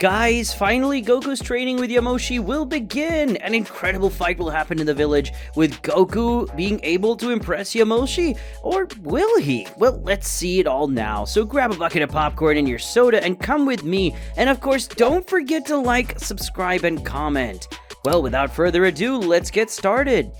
Guys, finally Goku's training with Yamoshi will begin! An incredible fight will happen in the village, with Goku being able to impress Yamoshi. Or will he? Well, let's see it all now. So grab a bucket of popcorn and your soda and come with me. And of course, don't forget to like, subscribe, and comment. Well, without further ado, let's get started!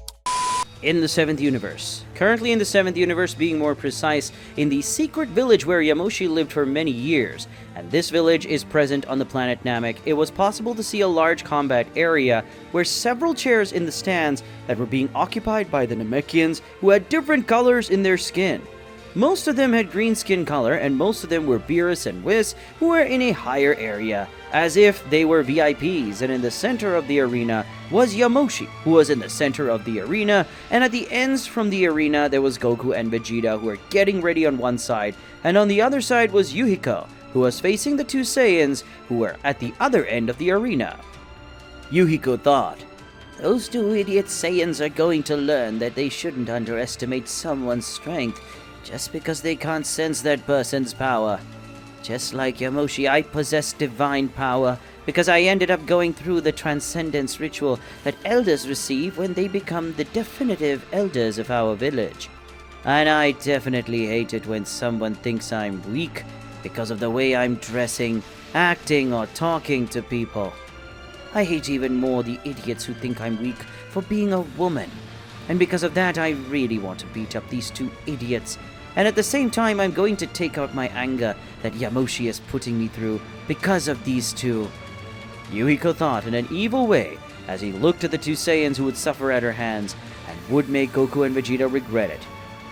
In the 7th universe. Currently in the 7th universe, being more precise, in the secret village where Yamoshi lived for many years, and this village is present on the planet Namek, it was possible to see a large combat area where several chairs in the stands that were being occupied by the Namekians who had different colors in their skin. Most of them had green skin color, and most of them were Beerus and Whis, who were in a higher area, as if they were VIPs, and in the center of the arena was Yamoshi, who was in the center of the arena, and at the ends from the arena there was Goku and Vegeta, who were getting ready on one side, and on the other side was Yuhiko, who was facing the two Saiyans, who were at the other end of the arena. Yuhiko thought, "Those two idiot Saiyans are going to learn that they shouldn't underestimate someone's strength, just because they can't sense that person's power. Just like Yamoshi, I possess divine power, because I ended up going through the transcendence ritual that elders receive when they become the definitive elders of our village. And I definitely hate it when someone thinks I'm weak because of the way I'm dressing, acting, or talking to people. I hate even more the idiots who think I'm weak for being a woman. And because of that, I really want to beat up these two idiots. And at the same time, I'm going to take out my anger that Yamoshi is putting me through because of these two." Yuhiko thought in an evil way as he looked at the two Saiyans who would suffer at her hands and would make Goku and Vegeta regret it.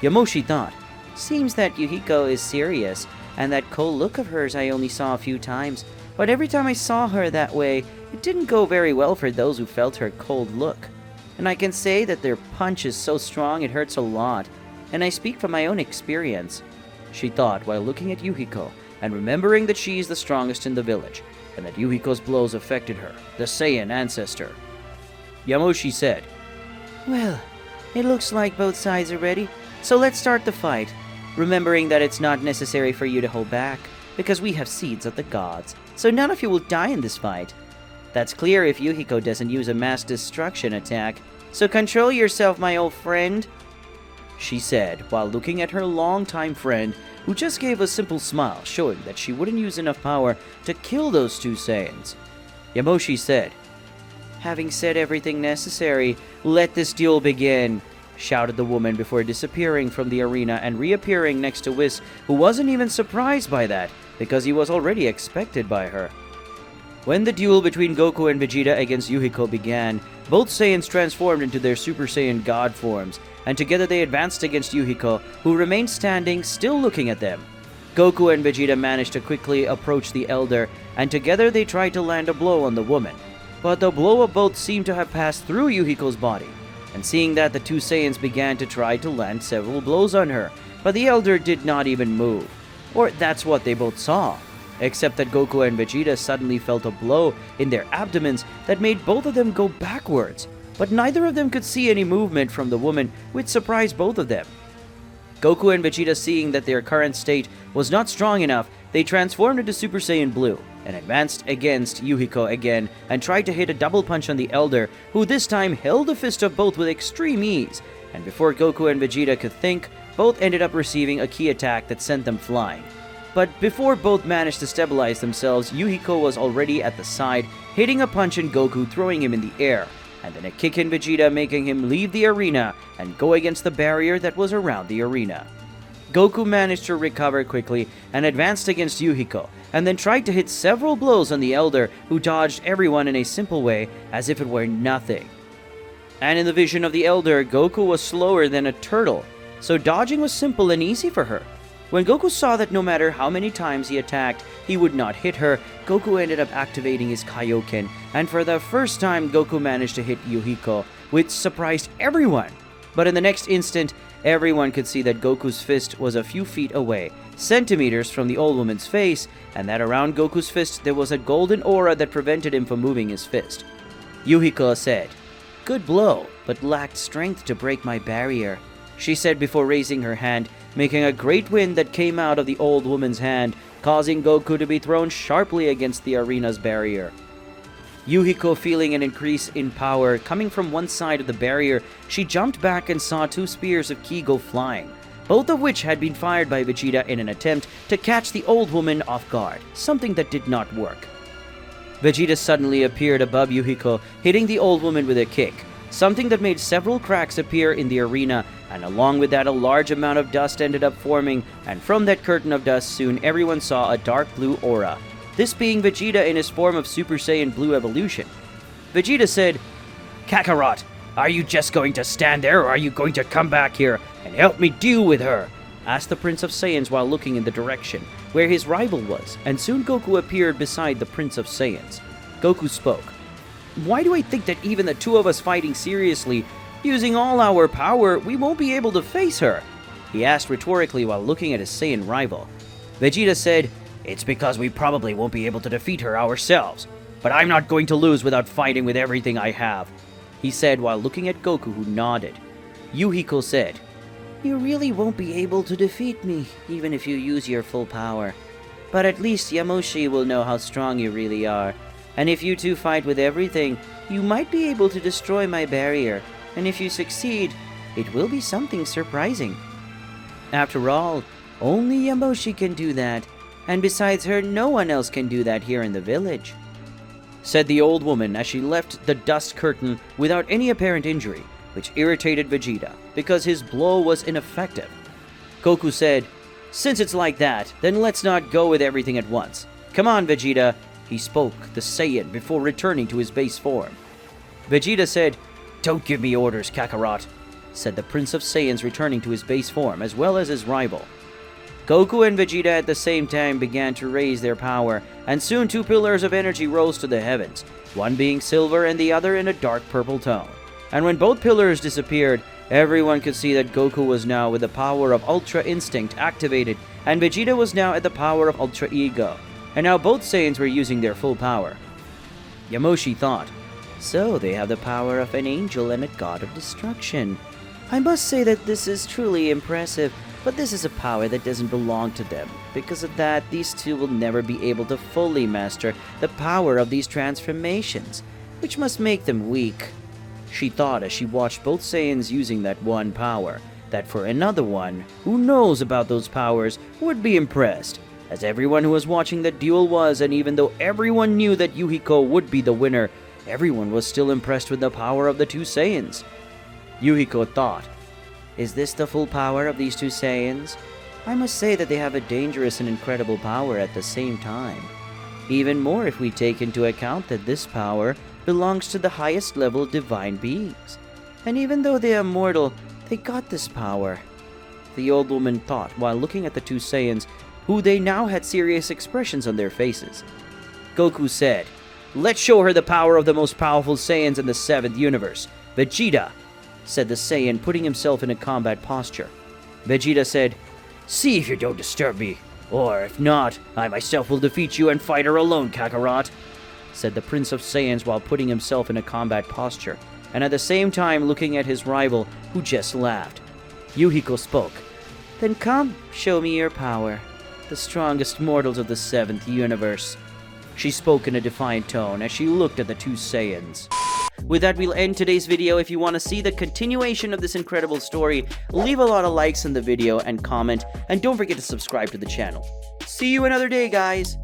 Yamoshi thought, "Seems that Yuhiko is serious, and that cold look of hers I only saw a few times, but every time I saw her that way, it didn't go very well for those who felt her cold look. And I can say that their punch is so strong it hurts a lot, and I speak from my own experience," she thought while looking at Yuhiko and remembering that she is the strongest in the village, and that Yuhiko's blows affected her, the Saiyan ancestor. Yamoshi said, "Well, it looks like both sides are ready, so let's start the fight, remembering that it's not necessary for you to hold back, because we have seeds of the gods, so none of you will die in this fight. That's clear if Yuhiko doesn't use a mass destruction attack, so control yourself, my old friend," she said while looking at her longtime friend, who just gave a simple smile, showing that she wouldn't use enough power to kill those two Saiyans. Yamoshi said, "Having said everything necessary, let this duel begin," shouted the woman before disappearing from the arena and reappearing next to Whis, who wasn't even surprised by that, because he was already expected by her. When the duel between Goku and Vegeta against Yuhiko began, both Saiyans transformed into their Super Saiyan God forms, and together they advanced against Yuhiko, who remained standing, still looking at them. Goku and Vegeta managed to quickly approach the Elder, and together they tried to land a blow on the woman. But the blow of both seemed to have passed through Yuhiko's body, and seeing that, the two Saiyans began to try to land several blows on her, but the Elder did not even move. Or that's what they both saw. Except that Goku and Vegeta suddenly felt a blow in their abdomens that made both of them go backwards, but neither of them could see any movement from the woman, which surprised both of them. Goku and Vegeta, seeing that their current state was not strong enough, they transformed into Super Saiyan Blue and advanced against Yuhiko again and tried to hit a double punch on the Elder, who this time held a fist of both with extreme ease, and before Goku and Vegeta could think, both ended up receiving a key attack that sent them flying. But before both managed to stabilize themselves, Yuhiko was already at the side, hitting a punch in Goku, throwing him in the air, and then a kick in Vegeta, making him leave the arena and go against the barrier that was around the arena. Goku managed to recover quickly and advanced against Yuhiko, and then tried to hit several blows on the Elder, who dodged everyone in a simple way as if it were nothing. And in the vision of the Elder, Goku was slower than a turtle, so dodging was simple and easy for her. When Goku saw that no matter how many times he attacked, he would not hit her, Goku ended up activating his Kaioken, and for the first time Goku managed to hit Yuhiko, which surprised everyone. But in the next instant, everyone could see that Goku's fist was a few feet away, centimeters from the old woman's face, and that around Goku's fist there was a golden aura that prevented him from moving his fist. Yuhiko said, "Good blow, but lacked strength to break my barrier," she said before raising her hand, making a great wind that came out of the old woman's hand, causing Goku to be thrown sharply against the arena's barrier. Yuhiko, feeling an increase in power coming from one side of the barrier, she jumped back and saw two spears of ki go flying, both of which had been fired by Vegeta in an attempt to catch the old woman off guard, something that did not work. Vegeta suddenly appeared above Yuhiko, hitting the old woman with a kick, something that made several cracks appear in the arena, and along with that a large amount of dust ended up forming, and from that curtain of dust soon everyone saw a dark blue aura, this being Vegeta in his form of Super Saiyan Blue evolution. Vegeta said, "Kakarot, are you just going to stand there, or are you going to come back here and help me deal with her?" asked the Prince of Saiyans while looking in the direction where his rival was, and soon Goku appeared beside the Prince of Saiyans. Goku spoke. "Why do I think that even the two of us fighting seriously, using all our power, we won't be able to face her?" he asked rhetorically while looking at his Saiyan rival. Vegeta said, "It's because we probably won't be able to defeat her ourselves, but I'm not going to lose without fighting with everything I have," he said while looking at Goku, who nodded. Yuhiko said, "You really won't be able to defeat me, even if you use your full power. But at least Yamoshi will know how strong you really are. And if you two fight with everything, you might be able to destroy my barrier. And if you succeed, it will be something surprising. After all, only Yamoshi can do that. And besides her, no one else can do that here in the village," said the old woman as she left the dust curtain without any apparent injury, which irritated Vegeta, because his blow was ineffective. Goku said, "Since it's like that, then let's not go with everything at once. Come on, Vegeta," he spoke, the Saiyan, before returning to his base form. Vegeta said, "Don't give me orders, Kakarot," said the Prince of Saiyans, returning to his base form, as well as his rival. Goku and Vegeta at the same time began to raise their power, and soon two pillars of energy rose to the heavens, one being silver and the other in a dark purple tone. And when both pillars disappeared, everyone could see that Goku was now with the power of Ultra Instinct activated, and Vegeta was now at the power of Ultra Ego, and now both Saiyans were using their full power. Yamoshi thought, "So they have the power of an angel and a god of destruction. I must say that this is truly impressive, but this is a power that doesn't belong to them. Because of that, these two will never be able to fully master the power of these transformations, which must make them weak," she thought as she watched both Saiyans using that one power, that for another one, who knows about those powers, would be impressed, as everyone who was watching the duel was, and even though everyone knew that Yuhiko would be the winner, everyone was still impressed with the power of the two Saiyans. Yuhiko thought, "Is this the full power of these two Saiyans? I must say that they have a dangerous and incredible power at the same time. Even more if we take into account that this power belongs to the highest level divine beings. And even though they are mortal, they got this power," the old woman thought while looking at the two Saiyans, who they now had serious expressions on their faces. Goku said, "Let's show her the power of the most powerful Saiyans in the 7th universe. Vegeta," said the Saiyan, putting himself in a combat posture. Vegeta said, "See if you don't disturb me, or if not, I myself will defeat you and fight her alone, Kakarot," said the Prince of Saiyans while putting himself in a combat posture, and at the same time looking at his rival, who just laughed. Yuhiko spoke, "Then come, show me your power, the strongest mortals of the 7th universe," she spoke in a defiant tone as she looked at the two Saiyans. With that, we'll end today's video. If you want to see the continuation of this incredible story, leave a lot of likes in the video and comment, and don't forget to subscribe to the channel. See you another day, guys!